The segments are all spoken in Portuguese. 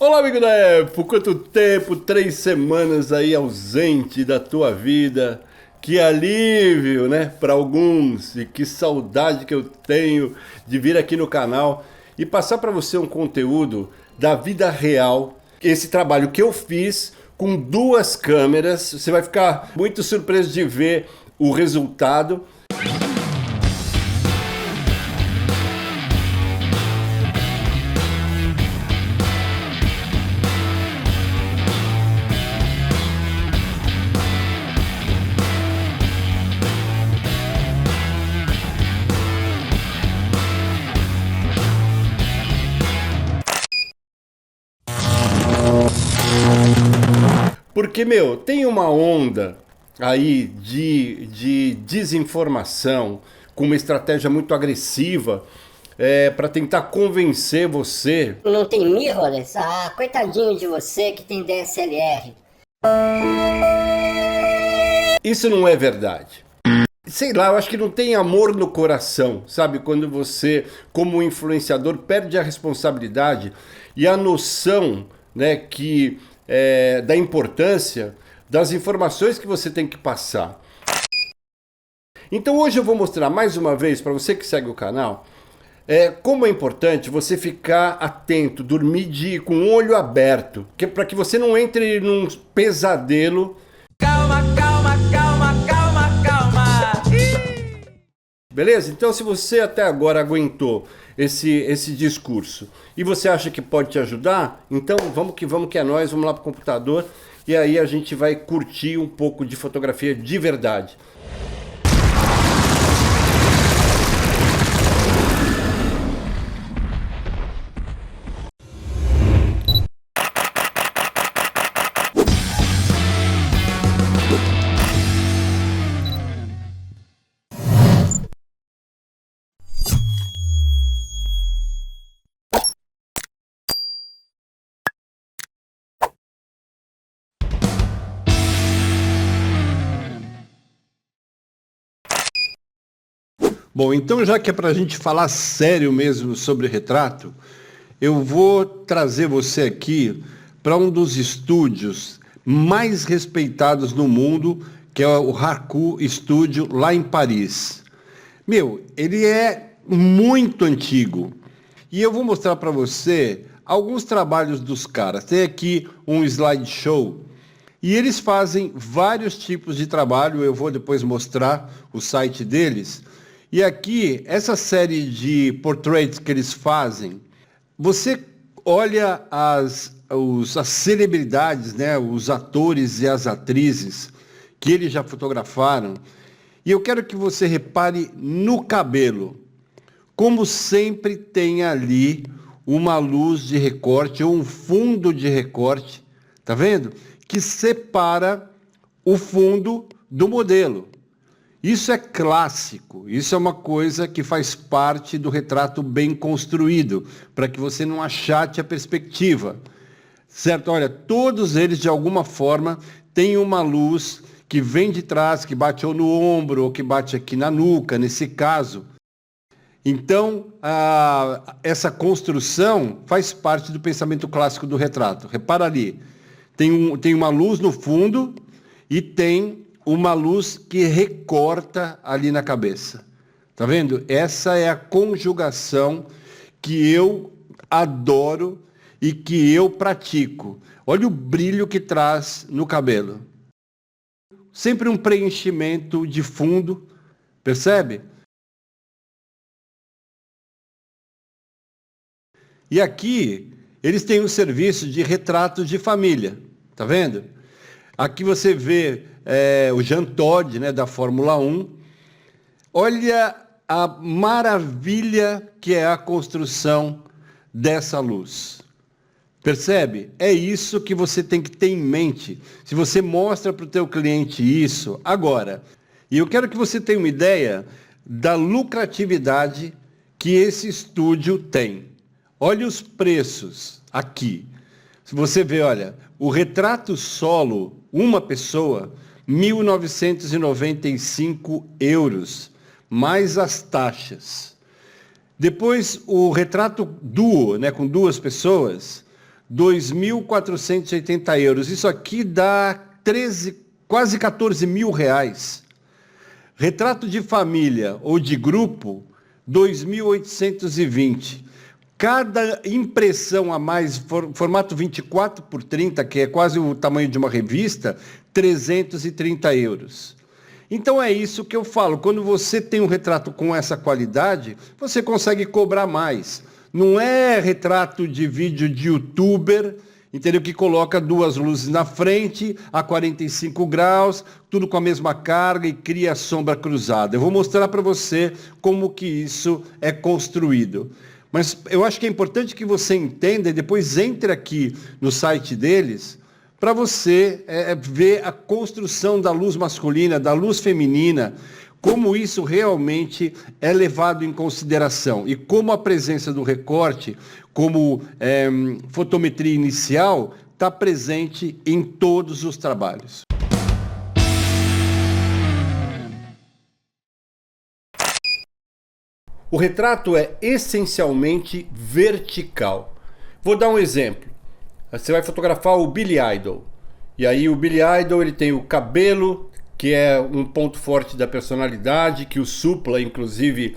Olá, amigo da Apple! Quanto tempo, 3 semanas aí ausente da tua vida. Que alívio, né? Para alguns. E que saudade que eu tenho de vir aqui no canal e passar para você um conteúdo da vida real. Esse trabalho que eu fiz com 2 câmeras. Você vai ficar muito surpreso de ver o resultado. Porque, meu, tem uma onda aí de desinformação com uma estratégia muito agressiva para tentar convencer você. Não tem mirrorless? Ah, coitadinho de você que tem DSLR. Isso não é verdade. Sei lá, eu acho que não tem amor no coração, sabe? Quando você, como influenciador, perde a responsabilidade e a noção, né, da importância das informações que você tem que passar. Então hoje eu vou mostrar mais uma vez para você que segue o canal como é importante você ficar atento, dormir com o olho aberto, para que você não entre num pesadelo. Calma, calma, calma, calma, calma. Beleza? Então se você até agora aguentou esse discurso e você acha que pode te ajudar, então vamos que é nós, vamos lá pro computador e aí a gente vai curtir um pouco de fotografia de verdade. Bom, então já que é para a gente falar sério mesmo sobre retrato, eu vou trazer você aqui para um dos estúdios mais respeitados no mundo, que é o Harcourt Studio, lá em Paris. Meu, ele é muito antigo e eu vou mostrar para você alguns trabalhos dos caras. Tem aqui um slideshow e eles fazem vários tipos de trabalho, eu vou depois mostrar o site deles. E aqui, essa série de portraits que eles fazem, você olha as celebridades, né, os atores e as atrizes que eles já fotografaram, e eu quero que você repare no cabelo. Como sempre tem ali uma luz de recorte ou um fundo de recorte, tá vendo? Que separa o fundo do modelo. Isso é clássico, isso é uma coisa que faz parte do retrato bem construído, para que você não achate a perspectiva. Certo? Olha, todos eles de alguma forma têm uma luz que vem de trás, que bate ou no ombro, ou que bate aqui na nuca, nesse caso. Então, essa construção faz parte do pensamento clássico do retrato. Repara ali, tem uma luz no fundo e tem uma luz que recorta ali na cabeça. Tá vendo? Essa é a conjugação que eu adoro e que eu pratico. Olha o brilho que traz no cabelo. Sempre um preenchimento de fundo, percebe? E aqui eles têm um serviço de retratos de família, tá vendo? Aqui você vê o Jean Todt, né, da Fórmula 1. Olha a maravilha que é a construção dessa luz. Percebe? É isso que você tem que ter em mente. Se você mostra para o teu cliente isso agora, e eu quero que você tenha uma ideia da lucratividade que esse estúdio tem. Olha os preços aqui. Se você vê, olha, o retrato solo, uma pessoa, 1.995 euros, mais as taxas. Depois, o retrato duo, né, com 2 pessoas, 2.480 euros. Isso aqui dá 13, quase 14 mil reais. Retrato de família ou de grupo, 2.820. Cada impressão a mais, formato 24 por 30, que é quase o tamanho de uma revista, 330 euros. Então é isso que eu falo, quando você tem um retrato com essa qualidade, você consegue cobrar mais. Não é retrato de vídeo de youtuber, entendeu? Que coloca duas luzes na frente, a 45 graus, tudo com a mesma carga e cria sombra cruzada. Eu vou mostrar para você como que isso é construído. Mas eu acho que é importante que você entenda e depois entre aqui no site deles para você ver a construção da luz masculina, da luz feminina, como isso realmente é levado em consideração e como a presença do recorte, como fotometria inicial, está presente em todos os trabalhos. O retrato é essencialmente vertical. Vou dar um exemplo. Você vai fotografar o Billy Idol. E aí o Billy Idol ele tem o cabelo, que é um ponto forte da personalidade, que o Supla, inclusive,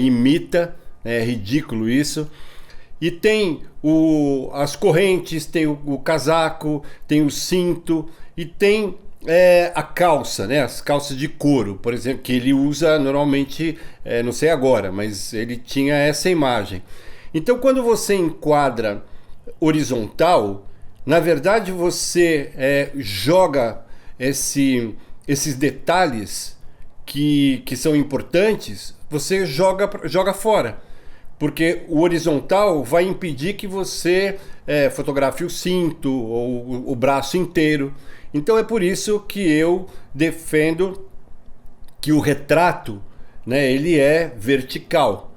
imita. É ridículo isso. E tem as correntes, tem o casaco, tem o cinto e tem a calça, né? As calças de couro, por exemplo, que ele usa normalmente, não sei agora, mas ele tinha essa imagem. Então, quando você enquadra horizontal, na verdade você joga esses detalhes que são importantes, você joga fora. Porque o horizontal vai impedir que você fotografe o cinto ou o braço inteiro. Então é por isso que eu defendo que o retrato, né, ele é vertical.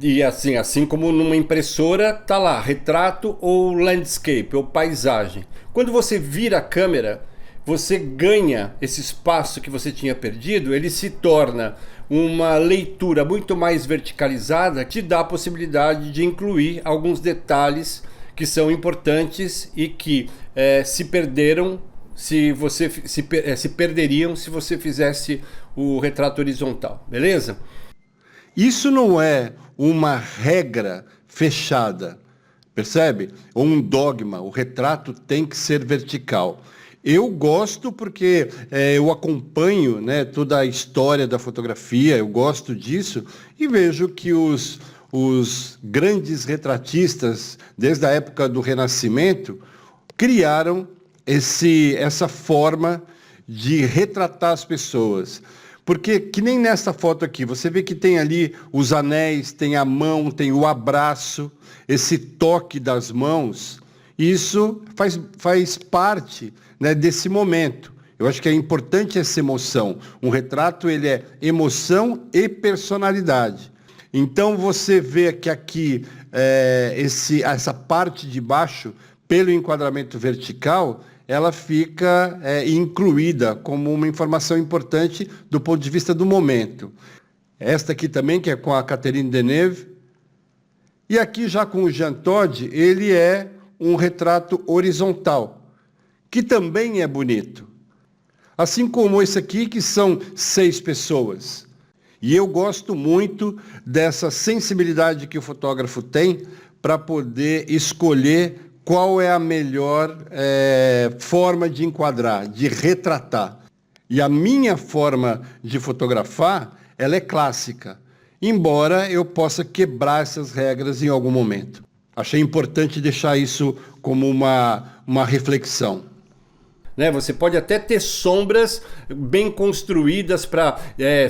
E assim como numa impressora tá lá, retrato ou landscape, ou paisagem. Quando você vira a câmera, você ganha esse espaço que você tinha perdido, ele se torna uma leitura muito mais verticalizada, que te dá a possibilidade de incluir alguns detalhes que são importantes e que se perderiam se você fizesse o retrato horizontal, beleza? Isso não é uma regra fechada, percebe? Ou um dogma, o retrato tem que ser vertical. Eu gosto porque eu acompanho, né, toda a história da fotografia, eu gosto disso e vejo que os grandes retratistas, desde a época do Renascimento, criaram essa forma de retratar as pessoas. Porque, que nem nessa foto aqui, você vê que tem ali os anéis, tem a mão, tem o abraço, esse toque das mãos, isso faz parte, né, desse momento. Eu acho que é importante essa emoção. Um retrato, ele é emoção e personalidade. Então, você vê que aqui, essa parte de baixo, pelo enquadramento vertical, ela fica incluída como uma informação importante do ponto de vista do momento. Esta aqui também, que é com a Catherine Deneuve. E aqui já com o Jean Todt, ele é um retrato horizontal, que também é bonito. Assim como esse aqui, que são 6 pessoas. E eu gosto muito dessa sensibilidade que o fotógrafo tem para poder escolher qual é a melhor forma de enquadrar, de retratar. E a minha forma de fotografar, ela é clássica, embora eu possa quebrar essas regras em algum momento. Achei importante deixar isso como uma reflexão. Né, você pode até ter sombras bem construídas para,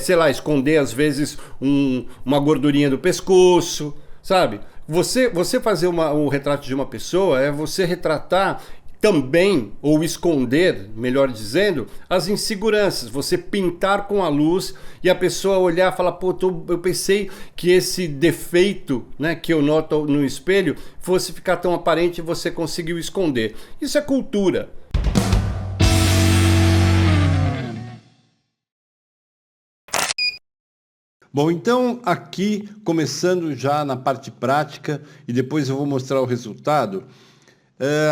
sei lá, esconder às vezes uma gordurinha do pescoço, sabe? Você fazer um retrato de uma pessoa é você retratar também, ou esconder, melhor dizendo, as inseguranças. Você pintar com a luz e a pessoa olhar e falar, pô, eu pensei que esse defeito, né, que eu noto no espelho fosse ficar tão aparente e você conseguiu esconder. Isso é cultura. Bom, então aqui, começando já na parte prática, e depois eu vou mostrar o resultado,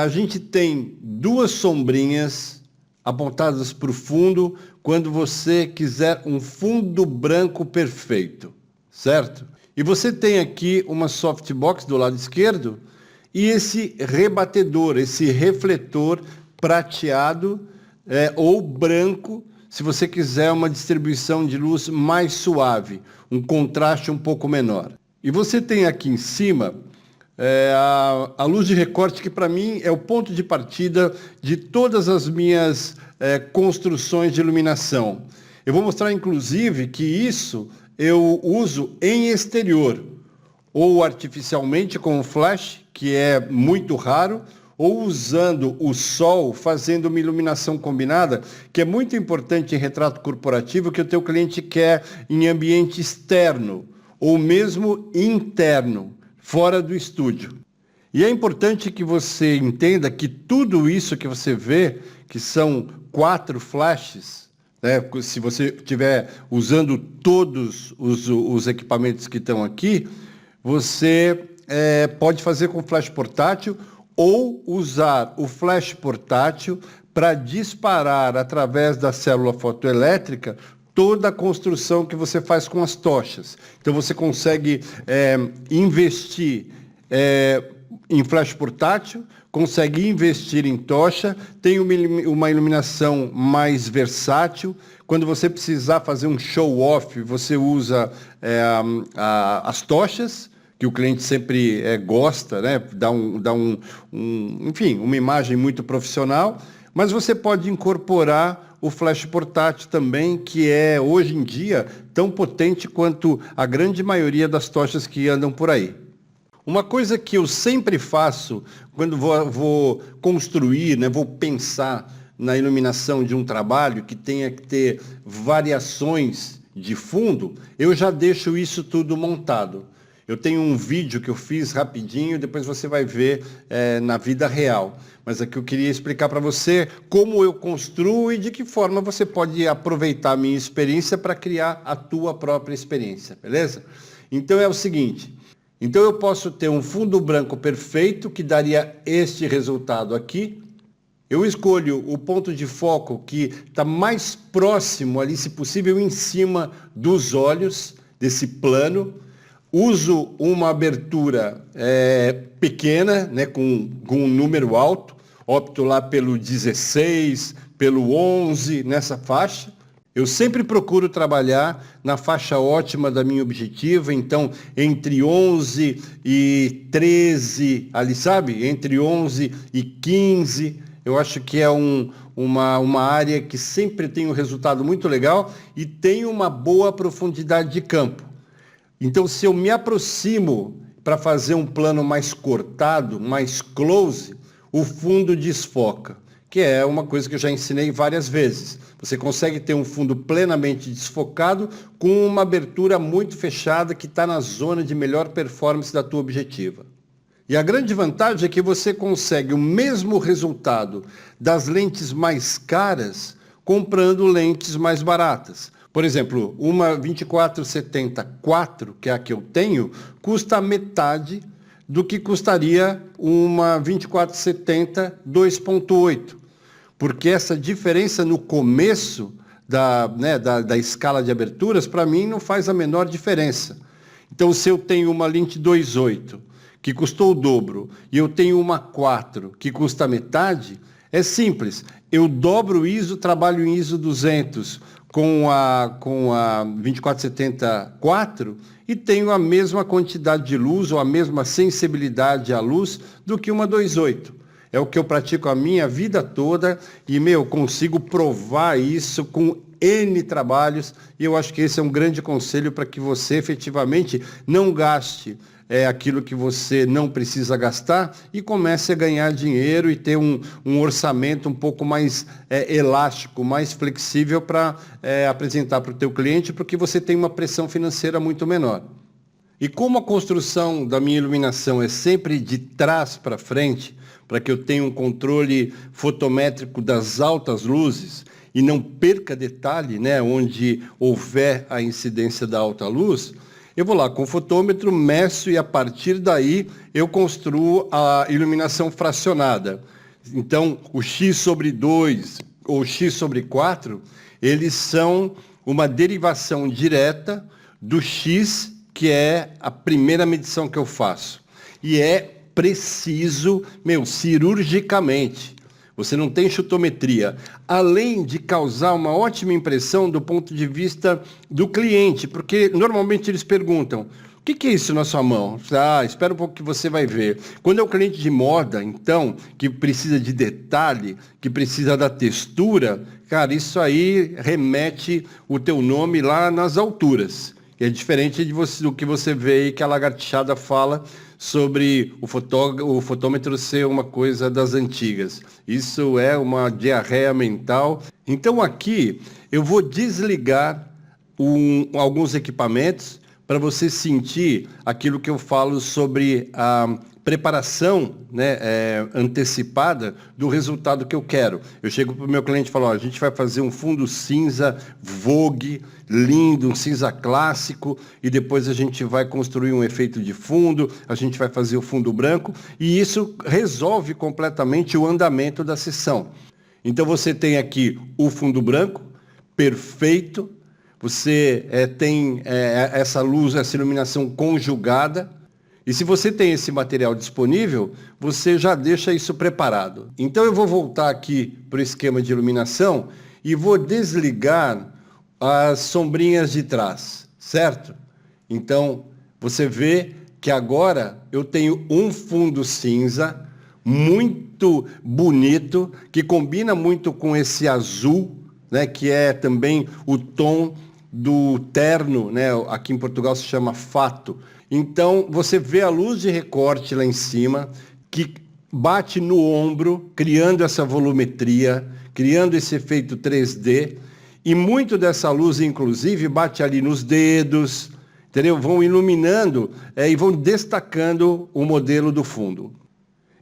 a gente tem duas sombrinhas apontadas para o fundo quando você quiser um fundo branco perfeito, certo? E você tem aqui uma softbox do lado esquerdo e esse rebatedor, esse refletor prateado ou branco, se você quiser uma distribuição de luz mais suave, um contraste um pouco menor. E você tem aqui em cima a luz de recorte, que para mim é o ponto de partida de todas as minhas construções de iluminação. Eu vou mostrar, inclusive, que isso eu uso em exterior, ou artificialmente com o flash, que é muito raro, ou usando o sol, fazendo uma iluminação combinada, que é muito importante em retrato corporativo, que o teu cliente quer em ambiente externo, ou mesmo interno, fora do estúdio. E é importante que você entenda que tudo isso que você vê, que são 4 flashes, né, se você estiver usando todos os equipamentos que estão aqui, você pode fazer com flash portátil ou usar o flash portátil para disparar através da célula fotoelétrica toda a construção que você faz com as tochas. Então você consegue investir em flash portátil, consegue investir em tocha, tem uma iluminação mais versátil. Quando você precisar fazer um show-off, você usa as tochas, que o cliente sempre gosta, né? Enfim, uma imagem muito profissional, mas você pode incorporar o flash portátil também, que é, hoje em dia, tão potente quanto a grande maioria das tochas que andam por aí. Uma coisa que eu sempre faço quando vou construir, né, vou pensar na iluminação de um trabalho que tenha que ter variações de fundo, eu já deixo isso tudo montado. Eu tenho um vídeo que eu fiz rapidinho, depois você vai ver na vida real. Mas aqui eu queria explicar para você como eu construo e de que forma você pode aproveitar a minha experiência para criar a tua própria experiência, beleza? Então é o seguinte, então eu posso ter um fundo branco perfeito que daria este resultado aqui. Eu escolho o ponto de foco que está mais próximo ali, se possível, em cima dos olhos desse plano. Uso uma abertura pequena, né, com um número alto, opto lá pelo 16, pelo 11, nessa faixa. Eu sempre procuro trabalhar na faixa ótima da minha objetiva, então entre 11 e 13, ali sabe? Entre 11 e 15, eu acho que é uma área que sempre tem um resultado muito legal e tem uma boa profundidade de campo. Então, se eu me aproximo para fazer um plano mais cortado, mais close, o fundo desfoca, que é uma coisa que eu já ensinei várias vezes. Você consegue ter um fundo plenamente desfocado com uma abertura muito fechada que está na zona de melhor performance da tua objetiva. E a grande vantagem é que você consegue o mesmo resultado das lentes mais caras comprando lentes mais baratas. Por exemplo, uma 24-70-4, que é a que eu tenho, custa metade do que custaria uma 24-70 2.8. Porque essa diferença no começo da escala de aberturas, para mim, não faz a menor diferença. Então, se eu tenho uma lente 2.8, que custou o dobro, e eu tenho uma 4, que custa metade, é simples. Eu dobro o ISO, trabalho em ISO 200 com a 24-70-4 e tenho a mesma quantidade de luz ou a mesma sensibilidade à luz do que uma 2.8. É o que eu pratico a minha vida toda e, consigo provar isso com N trabalhos e eu acho que esse é um grande conselho para que você efetivamente não gaste aquilo que você não precisa gastar e comece a ganhar dinheiro e ter um orçamento um pouco mais elástico, mais flexível para apresentar para o teu cliente, porque você tem uma pressão financeira muito menor. E como a construção da minha iluminação é sempre de trás para frente, para que eu tenha um controle fotométrico das altas luzes e não perca detalhe, né, onde houver a incidência da alta luz, Eu vou lá com o fotômetro, meço e a partir daí eu construo a iluminação fracionada. Então, o x sobre 2 ou x sobre 4, eles são uma derivação direta do x, que é a primeira medição que eu faço. E é preciso, cirurgicamente. Você não tem chutometria. Além de causar uma ótima impressão do ponto de vista do cliente, porque normalmente eles perguntam, o que é isso na sua mão? Espera um pouco que você vai ver. Quando é um cliente de moda, então, que precisa de detalhe, que precisa da textura, cara, isso aí remete o teu nome lá nas alturas. É diferente do que você vê e que a lagartixada fala sobre o fotômetro ser uma coisa das antigas. Isso é uma diarreia mental. Então aqui eu vou desligar alguns equipamentos para você sentir aquilo que eu falo sobre a preparação, né, antecipada do resultado que eu quero. Eu chego para o meu cliente e falo, a gente vai fazer um fundo cinza Vogue, lindo, um cinza clássico, e depois a gente vai construir um efeito de fundo, a gente vai fazer o fundo branco, e isso resolve completamente o andamento da sessão. Então você tem aqui o fundo branco, perfeito, você tem essa luz, essa iluminação conjugada, e se você tem esse material disponível, você já deixa isso preparado. Então eu vou voltar aqui para o esquema de iluminação e vou desligar as sombrinhas de trás, certo? Então você vê que agora eu tenho um fundo cinza muito bonito, que combina muito com esse azul, né, que é também o tom do terno, né, aqui em Portugal se chama fato. Então, você vê a luz de recorte lá em cima, que bate no ombro, criando essa volumetria, criando esse efeito 3D, e muito dessa luz, inclusive, bate ali nos dedos, entendeu? Vão iluminando e vão destacando o modelo do fundo.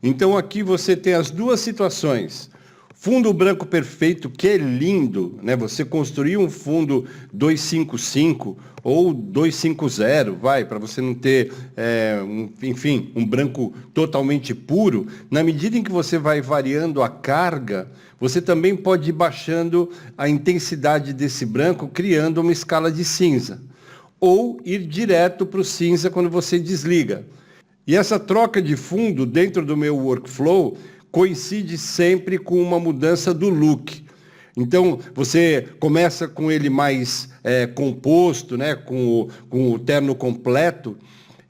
Então, aqui você tem as duas situações. Fundo branco perfeito, que é lindo, né? Você construir um fundo 255 ou 250, para você não ter, um branco totalmente puro. Na medida em que você vai variando a carga, você também pode ir baixando a intensidade desse branco, criando uma escala de cinza. Ou ir direto para o cinza quando você desliga. E essa troca de fundo dentro do meu workflow coincide sempre com uma mudança do look. Então, você começa com ele mais composto, né, com o terno completo,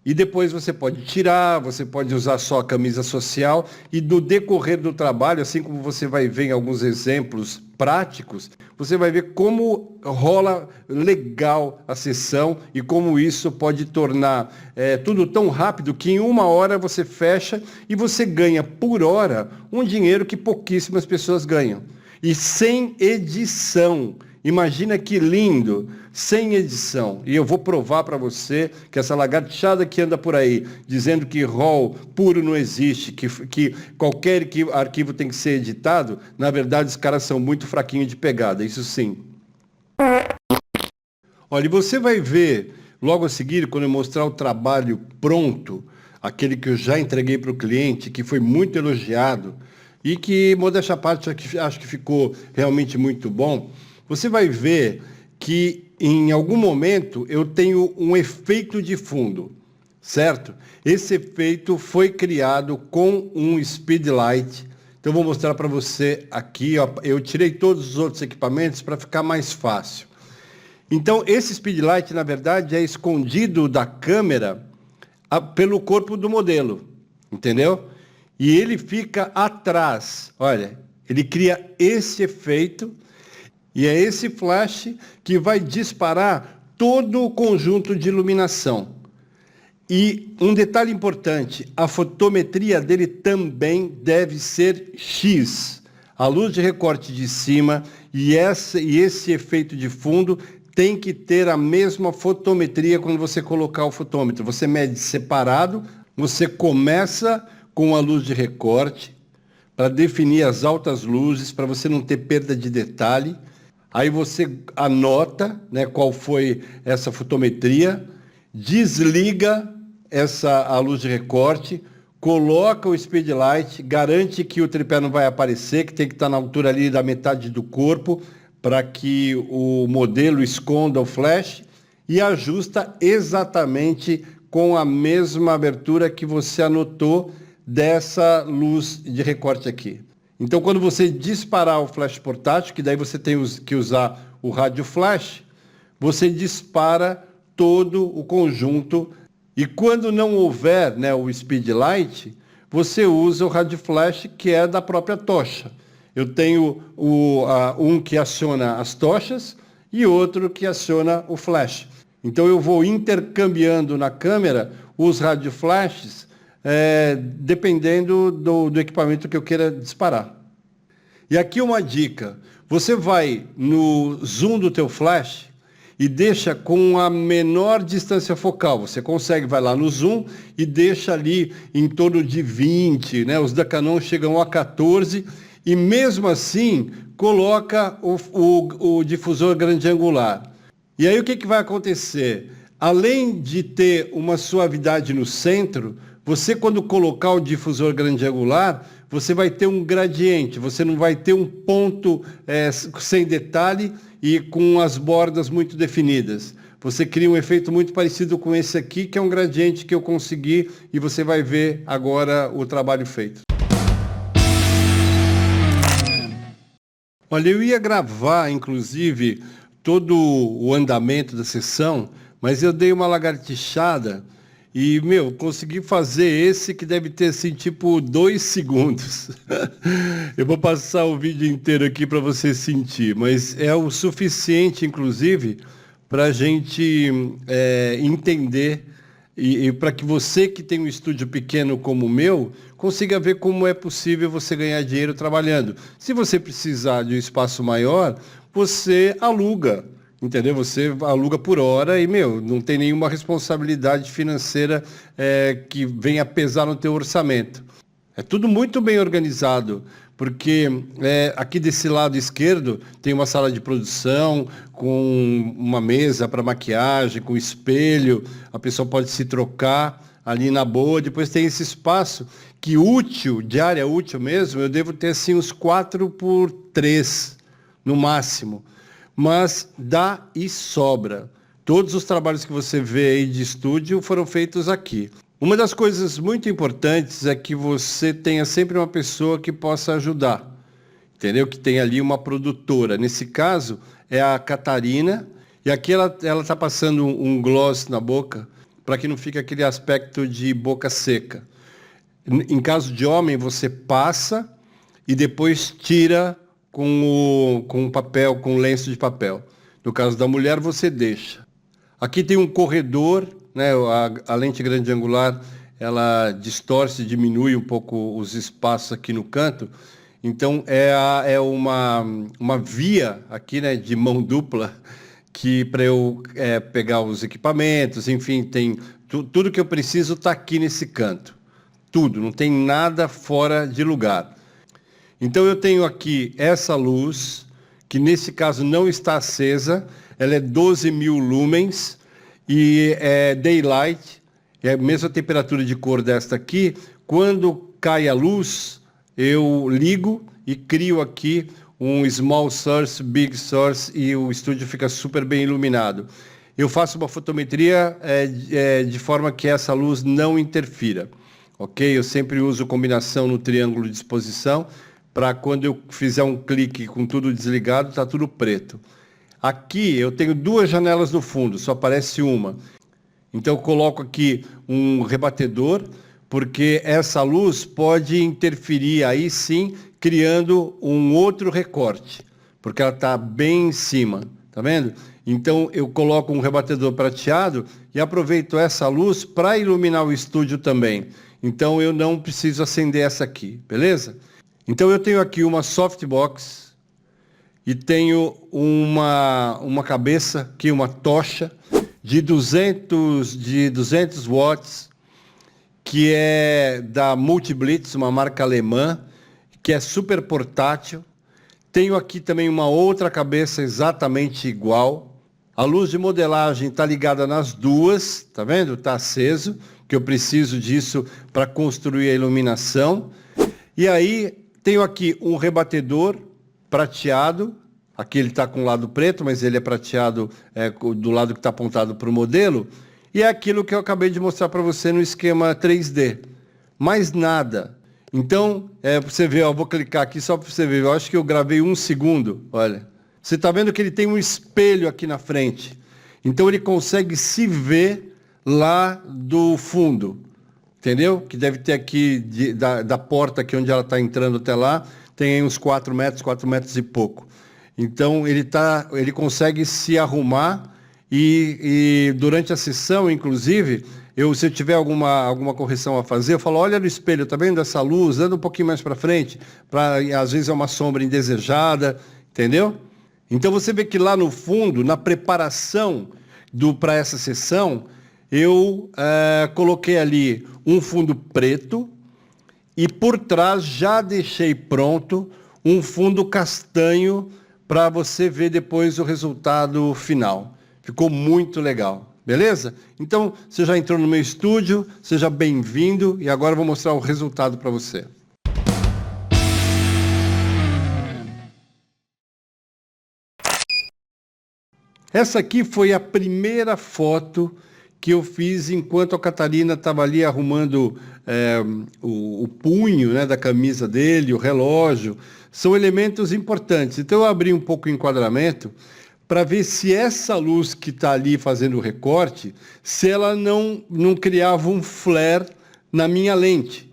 e depois você pode tirar, você pode usar só a camisa social, e no decorrer do trabalho, assim como você vai ver em alguns exemplos práticos, você vai ver como rola legal a sessão e como isso pode tornar tudo tão rápido que em 1 hora você fecha e você ganha por hora um dinheiro que pouquíssimas pessoas ganham. E sem edição. Imagina que lindo, sem edição. E eu vou provar para você que essa lagartixada que anda por aí, dizendo que RAW puro não existe, que qualquer arquivo tem que ser editado, na verdade os caras são muito fraquinhos de pegada, isso sim. Olha, e você vai ver logo a seguir, quando eu mostrar o trabalho pronto, aquele que eu já entreguei para o cliente, que foi muito elogiado, e que, modéstia à parte, acho que ficou realmente muito bom, você vai ver que em algum momento eu tenho um efeito de fundo, certo? Esse efeito foi criado com um speedlight. Então eu vou mostrar para você aqui, ó, eu tirei todos os outros equipamentos para ficar mais fácil. Então esse speedlight, na verdade, é escondido da câmera pelo corpo do modelo, entendeu? E ele fica atrás, olha, ele cria esse efeito. E é esse flash que vai disparar todo o conjunto de iluminação. E um detalhe importante, a fotometria dele também deve ser X. A luz de recorte de cima e esse efeito de fundo tem que ter a mesma fotometria quando você colocar o fotômetro. Você mede separado, você começa com a luz de recorte para definir as altas luzes, para você não ter perda de detalhe. Aí você anota, né, qual foi essa fotometria desliga a luz de recorte, coloca o speedlight, garante que o tripé não vai aparecer, que tem que estar na altura ali da metade do corpo, para que o modelo esconda o flash, e ajusta exatamente com a mesma abertura que você anotou dessa luz de recorte aqui. Então, quando você disparar o flash portátil, que daí você tem que usar o rádio flash, você dispara todo o conjunto. E quando não houver, né, o speedlight, você usa o rádio flash, que é da própria tocha. Eu tenho um que aciona as tochas e outro que aciona o flash. Então eu vou intercambiando na câmera os rádio flashes, dependendo do equipamento que eu queira disparar. E aqui uma dica: você vai no zoom do teu flash e deixa com a menor distância focal. Você consegue, vai lá no zoom e deixa ali em torno de 20, né? Os da Canon chegam a 14, e mesmo assim coloca o difusor grande angular. E aí o que vai acontecer? Além de ter uma suavidade no centro, você, quando colocar o difusor grande angular, você vai ter um gradiente, você não vai ter um ponto sem detalhe e com as bordas muito definidas. Você cria um efeito muito parecido com esse aqui, que é um gradiente que eu consegui, e você vai ver agora o trabalho feito. Olha, eu ia gravar, inclusive, todo o andamento da sessão, mas eu dei uma lagartixada e, consegui fazer esse que deve ter, assim, tipo 2 segundos. Eu vou passar o vídeo inteiro aqui para você sentir, mas é o suficiente, inclusive, para a gente entender e para que você que tem um estúdio pequeno como o meu, consiga ver como é possível você ganhar dinheiro trabalhando. Se você precisar de um espaço maior, você aluga, entendeu? Você aluga por hora e, não tem nenhuma responsabilidade financeira que venha pesar no teu orçamento. É tudo muito bem organizado, porque aqui desse lado esquerdo tem uma sala de produção com uma mesa para maquiagem, com espelho, a pessoa pode se trocar ali na boa. Depois tem esse espaço que útil, de área útil mesmo, eu devo ter assim uns 4x3 no máximo. Mas dá e sobra. Todos os trabalhos que você vê aí de estúdio foram feitos aqui. Uma das coisas muito importantes é que você tenha sempre uma pessoa que possa ajudar, entendeu? Que tem ali uma produtora. Nesse caso, é a Catarina, e aqui ela está passando um gloss na boca, para que não fique aquele aspecto de boca seca. Em caso de homem, você passa e depois tira com o papel, com o lenço de papel. No caso da mulher, você deixa. Aqui tem um corredor, né? A lente grande angular, ela distorce, diminui um pouco os espaços aqui no canto. Então é uma via aqui, né, de mão dupla, que para eu pegar os equipamentos, enfim, tem tudo que eu preciso está aqui nesse canto. Tudo, não tem nada fora de lugar. Então eu tenho aqui essa luz, que nesse caso não está acesa, ela é 12.000 lumens e é daylight, é a mesma temperatura de cor desta aqui. Quando cai a luz, eu ligo e crio aqui um small source, big source, e o estúdio fica super bem iluminado. Eu faço uma fotometria de forma que essa luz não interfira, ok? Eu sempre uso combinação no triângulo de exposição, para quando eu fizer um clique com tudo desligado, está tudo preto. Aqui eu tenho 2 janelas no fundo, só aparece uma. Então eu coloco aqui um rebatedor, porque essa luz pode interferir aí sim, criando um outro recorte, porque ela está bem em cima, tá vendo? Então eu coloco um rebatedor prateado e aproveito essa luz para iluminar o estúdio também. Então eu não preciso acender essa aqui, beleza? Então eu tenho aqui uma softbox e tenho uma cabeça aqui, uma tocha de 200 watts, que é da Multiblitz, uma marca alemã, que é super portátil. Tenho aqui também uma outra cabeça exatamente igual. A luz de modelagem está ligada nas duas, tá vendo? Está aceso, que eu preciso disso para construir a iluminação. E aí tenho aqui um rebatedor prateado. Aqui ele está com o lado preto, mas ele é prateado do lado que está apontado para o modelo. E é aquilo que eu acabei de mostrar para você no esquema 3D. Mais nada. Então, você vê, eu vou clicar aqui só para você ver. Eu acho que eu gravei 1 segundo, olha. Você está vendo que ele tem um espelho aqui na frente. Então ele consegue se ver lá do fundo. Entendeu? Que deve ter aqui, da porta aqui onde ela está entrando até lá, tem aí uns 4 metros e pouco. Então ele consegue se arrumar e durante a sessão, inclusive, se eu tiver alguma correção a fazer, eu falo, olha no espelho, tá vendo essa luz? Anda um pouquinho mais para frente, às vezes é uma sombra indesejada, entendeu? Então você vê que lá no fundo, na preparação para essa sessão, eu coloquei ali um fundo preto e por trás já deixei pronto um fundo castanho para você ver depois o resultado final. Ficou muito legal, beleza? Então, você já entrou no meu estúdio, seja bem-vindo e agora eu vou mostrar o resultado para você. Essa aqui foi a primeira foto que eu fiz enquanto a Catarina estava ali arrumando o punho, né, da camisa dele, o relógio. São elementos importantes. Então eu abri um pouco o enquadramento para ver se essa luz que está ali fazendo o recorte, se ela não criava um flare na minha lente.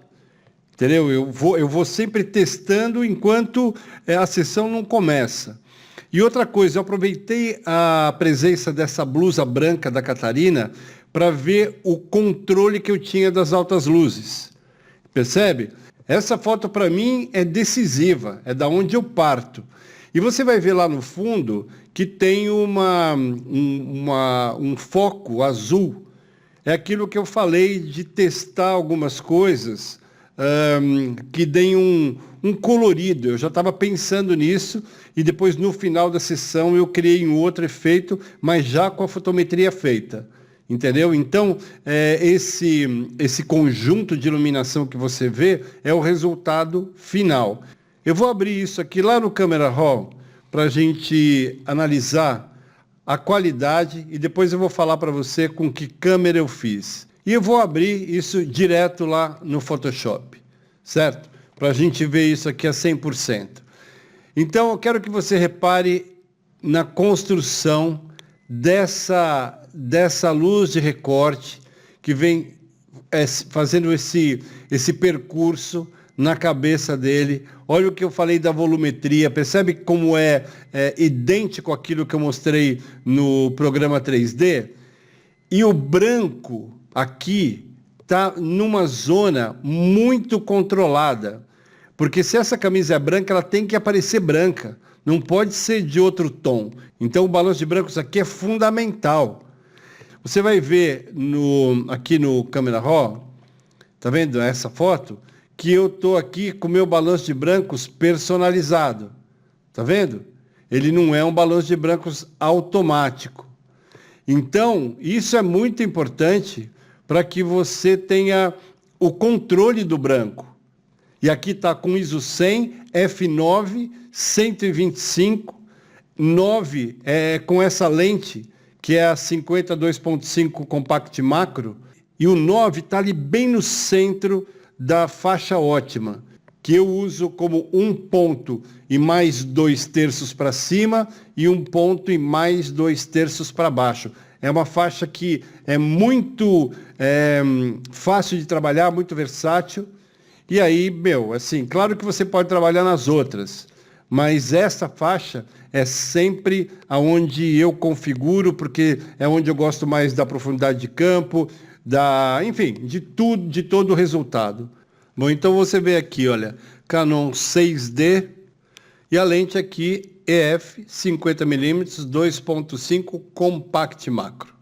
Entendeu? Eu vou sempre testando enquanto a sessão não começa. E outra coisa, eu aproveitei a presença dessa blusa branca da Catarina para ver o controle que eu tinha das altas luzes. Percebe? Essa foto para mim é decisiva, é da onde eu parto. E você vai ver lá no fundo que tem um foco azul. É aquilo que eu falei de testar algumas coisas que deem um colorido. Eu já estava pensando nisso e depois no final da sessão eu criei um outro efeito, mas já com a fotometria feita. Entendeu? Então, esse conjunto de iluminação que você vê é o resultado final. Eu vou abrir isso aqui lá no Camera Raw para a gente analisar a qualidade e depois eu vou falar para você com que câmera eu fiz. E eu vou abrir isso direto lá no Photoshop, certo? Para a gente ver isso aqui a 100%. Então, eu quero que você repare na construção dessa luz de recorte que vem fazendo esse percurso na cabeça dele. Olha o que eu falei da volumetria, percebe como é idêntico àquilo que eu mostrei no programa 3D? E o branco aqui está numa zona muito controlada, porque se essa camisa é branca, ela tem que aparecer branca, não pode ser de outro tom. Então o balanço de brancos aqui é fundamental. Você vai ver aqui no Camera Raw, tá vendo essa foto? Que eu estou aqui com o meu balanço de brancos personalizado. Tá vendo? Ele não é um balanço de brancos automático. Então, isso é muito importante para que você tenha o controle do branco. E aqui está com ISO 100, F9, 125, 9 com essa lente, que é a 50-2.5 Compact Macro, e o 9 está ali bem no centro da faixa ótima, que eu uso como 1 ponto e mais 2/3 para cima e 1 ponto e mais 2/3 para baixo. É uma faixa que é muito fácil de trabalhar, muito versátil. E aí, assim, claro que você pode trabalhar nas outras, mas essa faixa é sempre aonde eu configuro, porque é onde eu gosto mais da profundidade de campo, enfim, de tudo, de todo o resultado. Bom, então você vê aqui, olha, Canon 6D e a lente aqui EF 50mm 2.5 Compact Macro.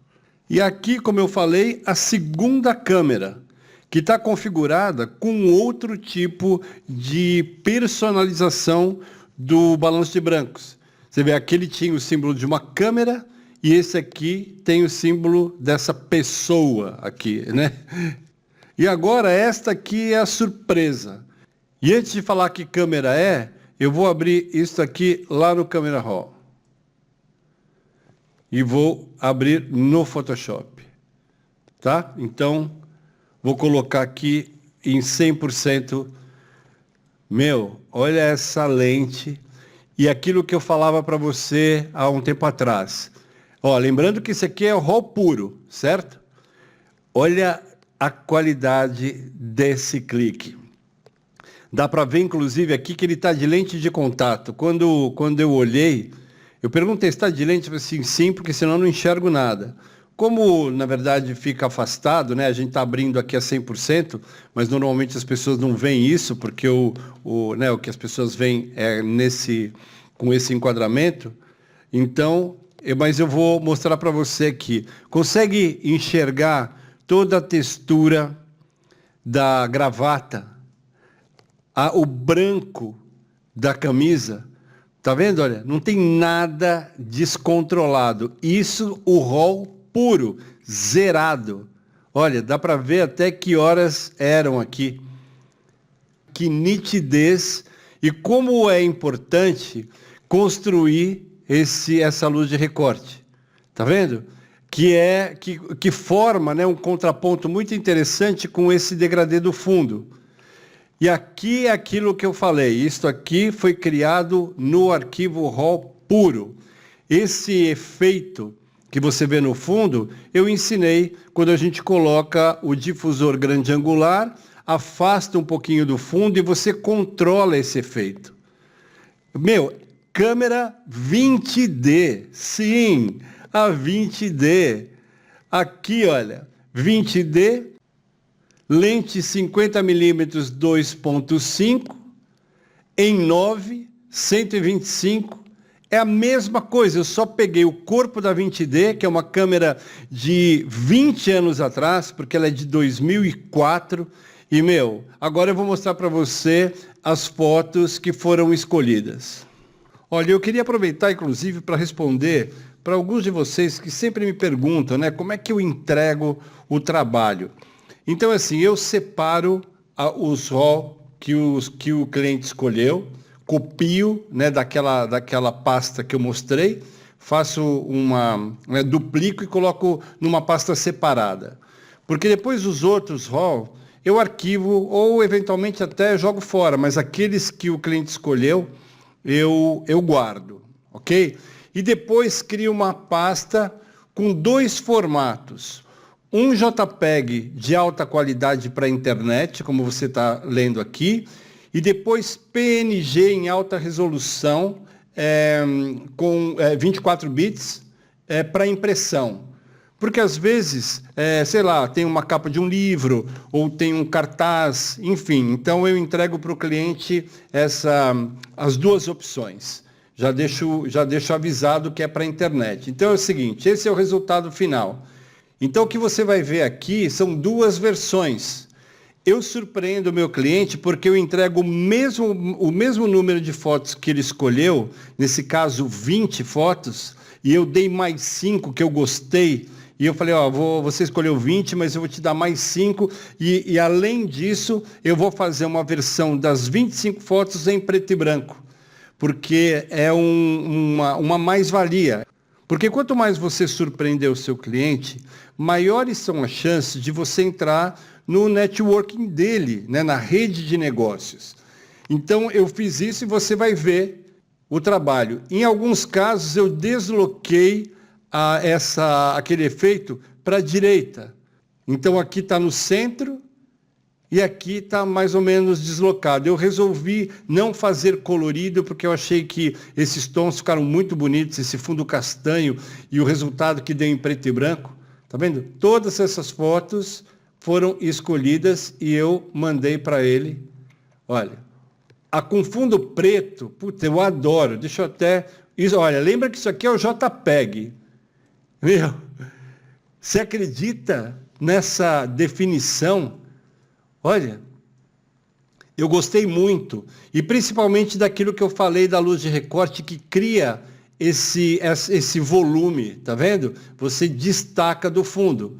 E aqui, como eu falei, a segunda câmera, que está configurada com outro tipo de personalização do balanço de brancos. Você vê, aqui ele tinha o símbolo de uma câmera e esse aqui tem o símbolo dessa pessoa aqui, né? E agora esta aqui é a surpresa. E antes de falar que câmera é, eu vou abrir isso aqui lá no Camera Raw. E vou abrir no Photoshop. Tá? Então, vou colocar aqui em 100%. Meu, olha essa lente. E aquilo que eu falava para você há um tempo atrás. Ó, lembrando que isso aqui é o RAW puro, certo? Olha a qualidade desse clique. Dá para ver, inclusive, aqui que ele está de lente de contato. Quando eu olhei, eu perguntei se está de lente, eu falei assim, sim, porque senão eu não enxergo nada. Como, na verdade, fica afastado, né? A gente está abrindo aqui a 100%, mas normalmente as pessoas não veem isso, porque o que as pessoas veem é com esse enquadramento. Então, mas eu vou mostrar para você aqui. Consegue enxergar toda a textura da gravata, o branco da camisa? Tá vendo? Olha, não tem nada descontrolado. Isso, o RAW puro, zerado. Olha, dá para ver até que horas eram aqui. Que nitidez e como é importante construir essa luz de recorte. Tá vendo? Que forma, né, um contraponto muito interessante com esse degradê do fundo. E aqui é aquilo que eu falei. Isto aqui foi criado no arquivo RAW puro. Esse efeito que você vê no fundo, eu ensinei quando a gente coloca o difusor grande angular, afasta um pouquinho do fundo e você controla esse efeito. Meu, câmera 20D, sim, a 20D. Aqui, olha, 20D, lente 50mm 2.5, em 9, 125. É a mesma coisa, eu só peguei o corpo da 20D, que é uma câmera de 20 anos atrás, porque ela é de 2004, e, agora eu vou mostrar para você as fotos que foram escolhidas. Olha, eu queria aproveitar, inclusive, para responder para alguns de vocês que sempre me perguntam, né, como é que eu entrego o trabalho. Então, assim, eu separo os RAW que o cliente escolheu, copio, né, daquela pasta que eu mostrei, faço duplico e coloco numa pasta separada. Porque depois os outros RAW eu arquivo ou eventualmente até jogo fora, mas aqueles que o cliente escolheu eu guardo, ok? E depois crio uma pasta com 2 formatos. Um JPEG de alta qualidade para a internet, como você está lendo aqui, e depois PNG em alta resolução, com 24 bits, para impressão. Porque às vezes, sei lá, tem uma capa de um livro, ou tem um cartaz, enfim. Então eu entrego para o cliente as 2 opções. Já deixo avisado que é para a internet. Então é o seguinte, esse é o resultado final. Então o que você vai ver aqui são 2 versões. Eu surpreendo o meu cliente porque eu entrego o mesmo número de fotos que ele escolheu, nesse caso 20 fotos, e eu dei mais 5 que eu gostei, e eu falei, você escolheu 20, mas eu vou te dar mais 5, e além disso, eu vou fazer uma versão das 25 fotos em preto e branco, porque é uma mais-valia. Porque quanto mais você surpreender o seu cliente, maiores são as chances de você entrar no networking dele, né, na rede de negócios. Então, eu fiz isso e você vai ver o trabalho. Em alguns casos, eu desloquei aquele efeito para a direita. Então, aqui está no centro e aqui está mais ou menos deslocado. Eu resolvi não fazer colorido, porque eu achei que esses tons ficaram muito bonitos, esse fundo castanho e o resultado que deu em preto e branco. Tá vendo? Todas essas fotos foram escolhidas e eu mandei para ele. Olha, a com fundo preto, puta, eu adoro. Deixa eu até... olha, lembra que isso aqui é o JPEG. Você acredita nessa definição? Olha, eu gostei muito. E principalmente daquilo que eu falei da luz de recorte, que cria esse volume, tá vendo? Você destaca do fundo.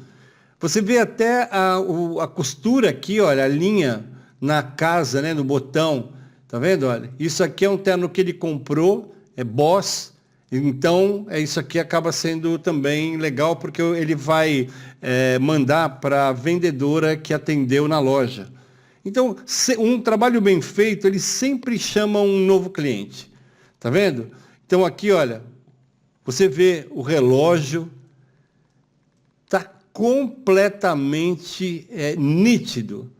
Você vê até a costura aqui, olha, a linha na casa, né, no botão, tá vendo? Olha, isso aqui é um terno que ele comprou, é Boss, então isso aqui acaba sendo também legal porque ele vai mandar para a vendedora que atendeu na loja. Então, um trabalho bem feito, ele sempre chama um novo cliente, tá vendo? Então aqui, olha, você vê o relógio, tá completamente nítido,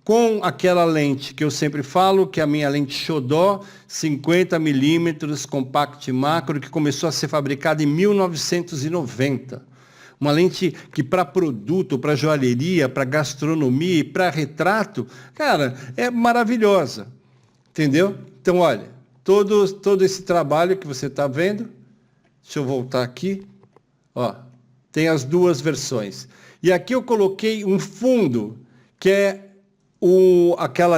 com aquela lente que eu sempre falo, que é a minha lente Xodó, 50mm, compact macro, que começou a ser fabricada em 1990. Uma lente que para produto, para joalheria, para gastronomia e para retrato, cara, é maravilhosa, entendeu? Então, olha, todo esse trabalho que você está vendo, deixa eu voltar aqui, ó, tem as duas versões. E aqui eu coloquei um fundo, que é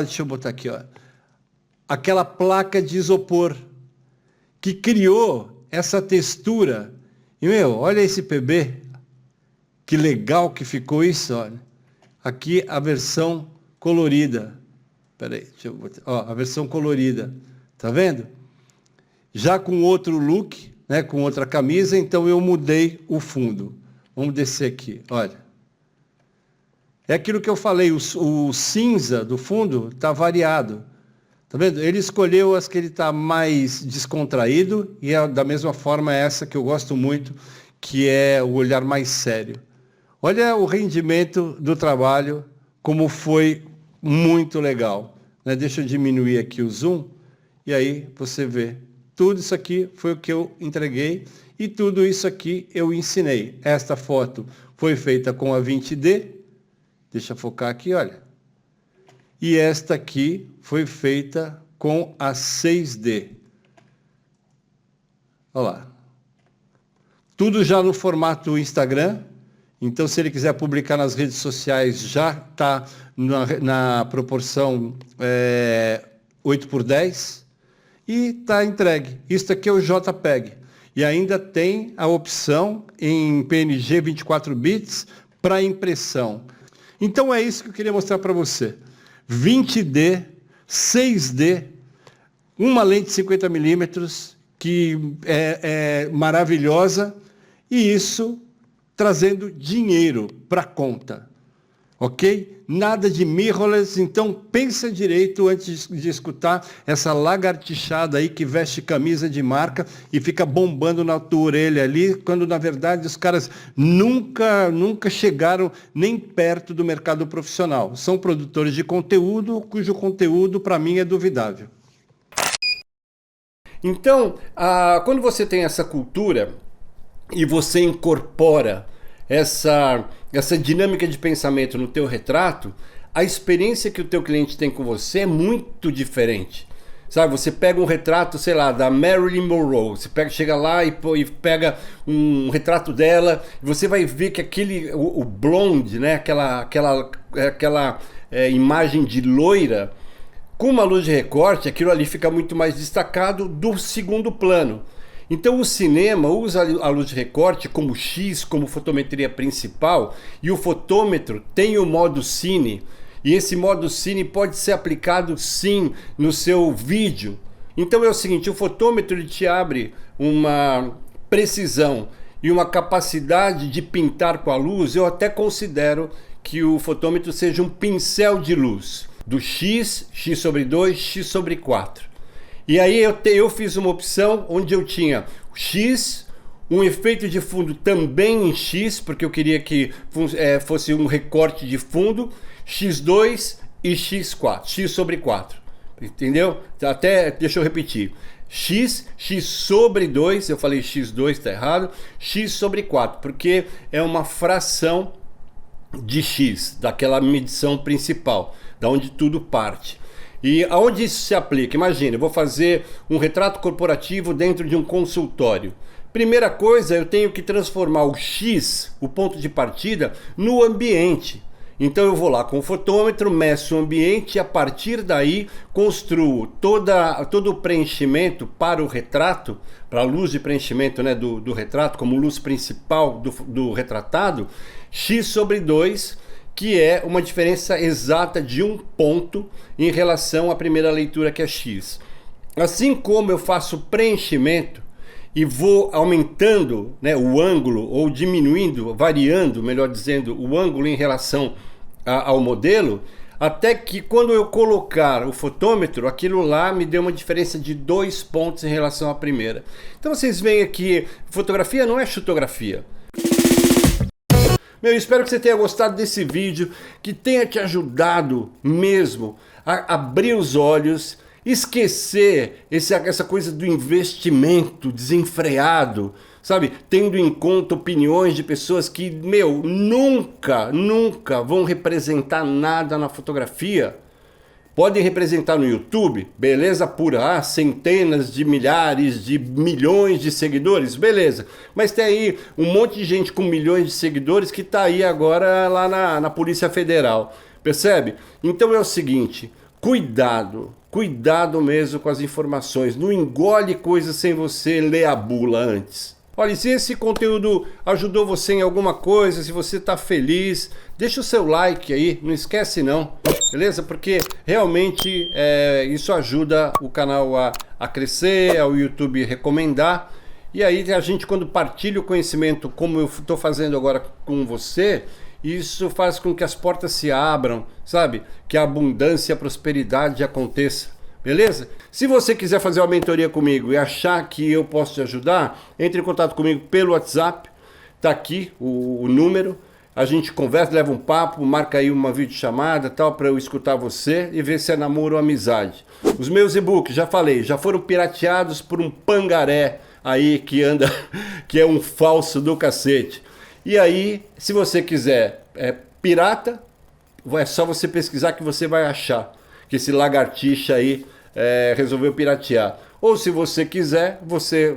deixa eu botar aqui, ó, aquela placa de isopor, que criou essa textura. E, olha esse PB, que legal que ficou isso, olha. Aqui a versão colorida. Espera aí, deixa eu botar, ó, a versão colorida. Tá vendo? Já com outro look, né, com outra camisa, então eu mudei o fundo. Vamos descer aqui, olha. É aquilo que eu falei, o cinza do fundo está variado. Tá vendo? Ele escolheu as que ele está mais descontraído e da mesma forma essa que eu gosto muito, que é o olhar mais sério. Olha o rendimento do trabalho, como foi muito legal. Né? Deixa eu diminuir aqui o zoom. E aí você vê, tudo isso aqui foi o que eu entreguei e tudo isso aqui eu ensinei. Esta foto foi feita com a 20D, deixa eu focar aqui, olha. E esta aqui foi feita com a 6D. Olha lá. Tudo já no formato Instagram. Então, se ele quiser publicar nas redes sociais, já está na proporção 8:10. E está entregue. Isso aqui é o JPEG. E ainda tem a opção em PNG 24 bits para impressão. Então é isso que eu queria mostrar para você. 20D, 6D, uma lente 50mm que é maravilhosa e isso trazendo dinheiro para a conta. Ok? Nada de mirrorless, então pensa direito antes de escutar essa lagartixada aí que veste camisa de marca e fica bombando na tua orelha ali, quando na verdade os caras nunca chegaram nem perto do mercado profissional. São produtores de conteúdo, cujo conteúdo para mim é duvidável. Então, quando você tem essa cultura e você incorpora essa dinâmica de pensamento no teu retrato, a experiência que o teu cliente tem com você é muito diferente. Sabe, você pega um retrato, sei lá, da Marilyn Monroe, você chega lá e pega um retrato dela, e você vai ver que o blonde, né, aquela imagem de loira, com uma luz de recorte, aquilo ali fica muito mais destacado do segundo plano. Então o cinema usa a luz de recorte como X, como fotometria principal, e o fotômetro tem o modo cine, e esse modo cine pode ser aplicado sim no seu vídeo. Então é o seguinte, o fotômetro ele te abre uma precisão e uma capacidade de pintar com a luz. Eu até considero que o fotômetro seja um pincel de luz, do X, X/2, X/4. E aí eu fiz uma opção onde eu tinha X, um efeito de fundo também em X, porque eu queria que fosse um recorte de fundo, X2 e X4, X/4, entendeu? Até, deixa eu repetir, X/2, eu falei X2, tá errado, X/4, porque é uma fração de X, daquela medição principal, da onde tudo parte. E aonde isso se aplica? Imagina, eu vou fazer um retrato corporativo dentro de um consultório. Primeira coisa, eu tenho que transformar o X, o ponto de partida, no ambiente. Então eu vou lá com o fotômetro, meço o ambiente e a partir daí construo todo o preenchimento para o retrato, para a luz de preenchimento, né, do retrato, como luz principal do retratado, x/2, que é uma diferença exata de 1 ponto em relação à primeira leitura, que é x. Assim como eu faço preenchimento e vou aumentando, né, o ângulo, ou diminuindo, variando, melhor dizendo, o ângulo em relação ao modelo, até que quando eu colocar o fotômetro, aquilo lá me deu uma diferença de 2 pontos em relação à primeira. Então vocês veem aqui, fotografia não é xutografia. Eu espero que você tenha gostado desse vídeo, que tenha te ajudado mesmo a abrir os olhos, esquecer essa coisa do investimento desenfreado, sabe? Tendo em conta opiniões de pessoas que, nunca vão representar nada na fotografia. Podem representar no YouTube, beleza pura, centenas de milhares de milhões de seguidores, beleza. Mas tem aí um monte de gente com milhões de seguidores que está aí agora lá na Polícia Federal, percebe? Então é o seguinte, cuidado mesmo com as informações, não engole coisas sem você ler a bula antes. Olha, se esse conteúdo ajudou você em alguma coisa, se você está feliz, deixa o seu like aí, não esquece não, beleza? Porque realmente isso ajuda o canal a crescer, ao YouTube recomendar. E aí a gente, quando partilha o conhecimento, como eu estou fazendo agora com você, isso faz com que as portas se abram, sabe? Que a abundância e a prosperidade aconteça. Beleza? Se você quiser fazer uma mentoria comigo e achar que eu posso te ajudar, entre em contato comigo pelo WhatsApp, tá aqui o número, a gente conversa, leva um papo, marca aí uma videochamada tal, para eu escutar você e ver se é namoro ou amizade. Os meus e-books, já falei, já foram pirateados por um pangaré aí que anda, que é um falso do cacete. E aí, se você quiser pirata, é só você pesquisar que você vai achar que esse lagartixa aí resolveu piratear. Ou se você quiser, você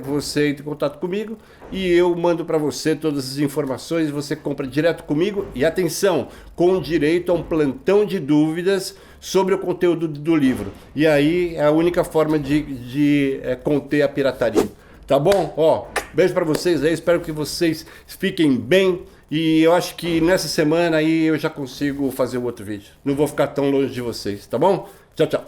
entra em contato comigo e eu mando para você todas as informações, você compra direto comigo e atenção, com direito a um plantão de dúvidas sobre o conteúdo do livro. E aí é a única forma de conter a pirataria. Tá bom? Ó, beijo para vocês aí, espero que vocês fiquem bem. E eu acho que nessa semana aí eu já consigo fazer o outro vídeo. Não vou ficar tão longe de vocês, tá bom? Tchau, tchau.